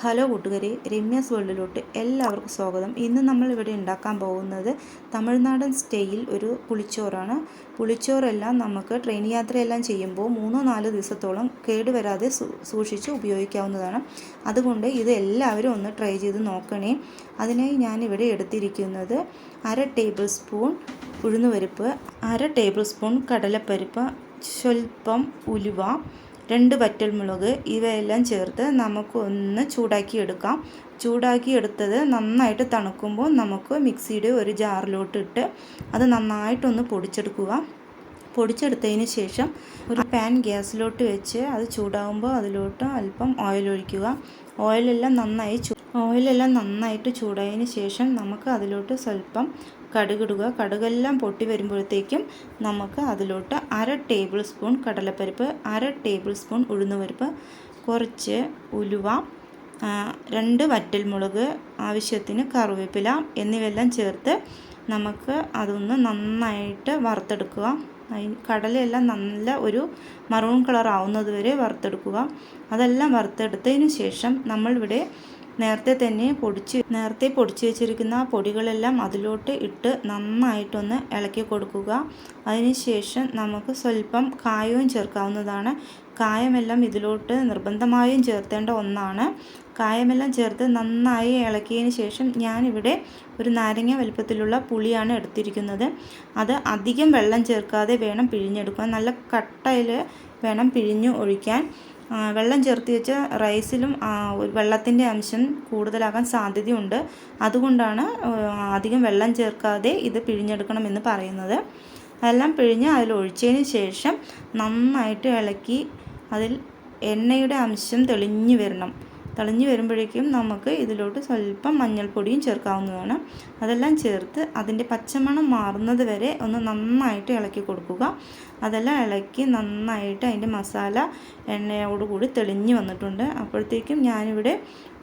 Hello കൂട്ടുകാരെ, രമ്യാസ് വേൾഡിലോട്ട് എല്ലാവർക്കും സ്വാഗതം. ഇന്ന് നമ്മൾ ഇവിടെ ഉണ്ടാക്കാൻ പോകുന്നത് തമിഴ്നാടൻ സ്റ്റൈൽ ഒരു പുളിച്ചോറാണ്. പുളിച്ചോറെല്ലാം നമുക്ക് ട്രെയിൻ യാത്രയെല്ലാം ചെയ്യുമ്പോൾ 3-4 ദിവസത്തോളം കേടുവരാതെ സൂക്ഷിച്ച് ഉപയോഗിക്കാവുന്നതാണ്. അതുകൊണ്ട് ഇത് എല്ലാവരും ഒന്ന് ട്രൈ ചെയ്ത് നോക്കണേ. അതിനായി ഞാനിവിടെ എടുത്തിരിക്കുന്നത് 1/2 ടേബിൾ സ്പൂൺ ഉഴുന്നുപരിപ്പ്, 1/2 ടേബിൾ സ്പൂൺ കടലപ്പരിപ്പ്, സ്വല്പം ഉലുവ, 2 വറ്റൽമുളക് ഇവയെല്ലാം ചേർത്ത് നമുക്കൊന്ന് ചൂടാക്കി എടുക്കാം. ചൂടാക്കി എടുത്തത് നന്നായിട്ട് തണുക്കുമ്പോൾ നമുക്ക് മിക്സിയുടെ ഒരു ജാറിലോട്ട് ഇട്ട് അത് നന്നായിട്ടൊന്ന് പൊടിച്ചെടുക്കുക. പൊടിച്ചെടുത്തതിന് ശേഷം ഒരു പാൻ ഗ്യാസിലോട്ട് വെച്ച് അത് ചൂടാകുമ്പോൾ അതിലോട്ട് അല്പം ഓയിൽ ഒഴിക്കുക. ഓയിലെല്ലാം നന്നായിട്ട് ചൂടായതിന് ശേഷം നമുക്ക് അതിലോട്ട് സ്വല്പം കടുകിടുക. കടുകെല്ലാം പൊട്ടി വരുമ്പോഴത്തേക്കും നമുക്ക് അതിലോട്ട് 1/2 ടേബിൾ സ്പൂൺ കടലപ്പരിപ്പ്, 1/2 ടേബിൾ സ്പൂൺ ഉഴുന്നുപരിപ്പ്, കുറച്ച് ഉലുവ, 2 വറ്റൽമുളക്, ആവശ്യത്തിന് കറിവേപ്പില എന്നിവയെല്ലാം ചേർത്ത് നമുക്ക് അതൊന്ന് നന്നായിട്ട് വറുത്തെടുക്കുക. കടലയെല്ലാം നല്ല ഒരു മറൂൺ കളർ ആവുന്നത് വരെ വറുത്തെടുക്കുക. അതെല്ലാം വറുത്തെടുത്തതിന് ശേഷം നമ്മളിവിടെ നേരത്തെ പൊടിച്ച് വെച്ചിരിക്കുന്ന പൊടികളെല്ലാം അതിലോട്ട് ഇട്ട് നന്നായിട്ടൊന്ന് ഇളക്കി കൊടുക്കുക. അതിനുശേഷം നമുക്ക് സ്വല്പം കായവും ചേർക്കാവുന്നതാണ്. കായമെല്ലാം ഇതിലോട്ട് നിർബന്ധമായും ചേർത്തേണ്ട ഒന്നാണ്. കായമെല്ലാം ചേർത്ത് നന്നായി ഇളക്കിയതിന് ശേഷം ഞാനിവിടെ ഒരു നാരങ്ങ വലുപ്പത്തിലുള്ള പുളിയാണ് എടുത്തിരിക്കുന്നത്. അത് അധികം വെള്ളം ചേർക്കാതെ വേണം പിഴിഞ്ഞെടുക്കാൻ. നല്ല കട്ടയിൽ വേണം പിഴിഞ്ഞ് ഒഴിക്കാൻ. വെള്ളം ചേർത്ത് വെച്ച റൈസിലും വെള്ളത്തിൻ്റെ അംശം കൂടുതലാകാൻ സാധ്യതയുണ്ട്. അതുകൊണ്ടാണ് അധികം വെള്ളം ചേർക്കാതെ ഇത് പിഴിഞ്ഞെടുക്കണമെന്ന് പറയുന്നത്. അതെല്ലാം പിഴിഞ്ഞ് അതിലൊഴിച്ചതിന് ശേഷം നന്നായിട്ട് ഇളക്കി അതിൽ എണ്ണയുടെ അംശം തെളിഞ്ഞു വരുമ്പോഴേക്കും നമുക്ക് ഇതിലോട്ട് സ്വല്പം മഞ്ഞൾപ്പൊടിയും ചേർക്കാവുന്നതാണ്. അതെല്ലാം ചേർത്ത് അതിൻ്റെ പച്ചമണം മാറുന്നത് വരെ ഒന്ന് നന്നായിട്ട് ഇളക്കി കൊടുക്കുക. അതെല്ലാം ഇളക്കി നന്നായിട്ട് അതിൻ്റെ മസാല എണ്ണയോടുകൂടി തെളിഞ്ഞു വന്നിട്ടുണ്ട്. അപ്പോഴത്തേക്കും ഞാനിവിടെ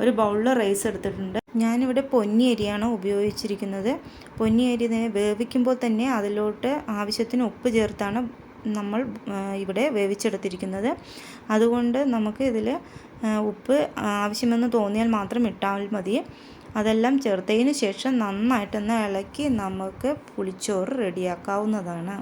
ഒരു ബൗളിൽ റൈസ് എടുത്തിട്ടുണ്ട്. ഞാനിവിടെ പൊന്നി അരിയാണ് ഉപയോഗിച്ചിരിക്കുന്നത്. പൊന്നി അരി വേവിക്കുമ്പോൾ തന്നെ അതിലോട്ട് ആവശ്യത്തിന് ഉപ്പ് ചേർത്താണ് നമ്മൾ ഇവിടെ വേവിച്ചെടുത്തിരിക്കുന്നത്. അതുകൊണ്ട് നമുക്ക് ഇതിൽ ഉപ്പ് ആവശ്യമെന്ന് തോന്നിയാൽ മാത്രം ഇട്ടാൽ മതി. അതെല്ലാം ചേർത്തതിന് ശേഷം നന്നായിട്ടൊന്ന് ഇളക്കി നമുക്ക് പുളിച്ചോറ് റെഡിയാക്കാവുന്നതാണ്.